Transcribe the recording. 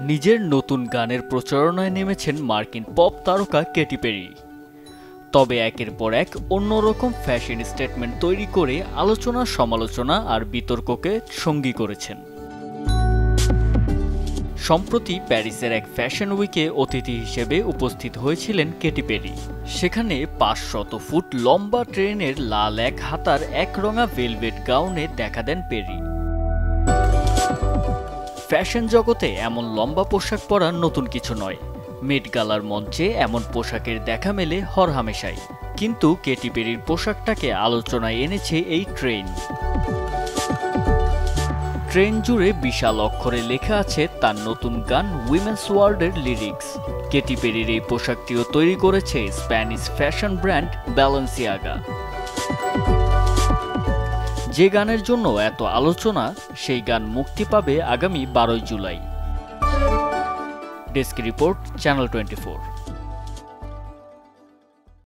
নিজের নতুন গানের প্রচারণায় নেমেছেন মার্কিন পপ তারকা কেটি পেরি। তবে একের পর এক অন্যরকম ফ্যাশন স্টেটমেন্ট তৈরি করে আলোচনা, সমালোচনা আর বিতর্ককে সঙ্গী করেছেন। সম্প্রতি প্যারিসের এক ফ্যাশন উইকে অতিথি হিসেবে উপস্থিত হয়েছিলেন কেটি পেরি। সেখানে 500 ফুট লম্বা ট্রেনের লাল এক হাতার একরঙা ভেলভেট গাউনে দেখা দেন পেরি। ফ্যাশন জগতে এমন লম্বা পোশাক পরা নতুন কিছু নয়। মেট গালার মঞ্চে এমন পোশাকের দেখা মেলে হরহামেশাই, কিন্তু কেটি পেরির পোশাকটাকে আলোচনায় এনেছে এই ট্রেন জুড়ে বিশাল অক্ষরে লেখা আছে তার নতুন গান উইমেন্স ওয়ার্ল্ডের লিরিক্স। কেটি পেরির এই পোশাকটিও তৈরি করেছে স্প্যানিশ ফ্যাশন ব্র্যান্ড ব্যালেন্সিয়াগা। যে গানের জন্য এত আলোচনা, সেই গান মুক্তি পাবে আগামী 12 জুলাই। Desk report, channel 24।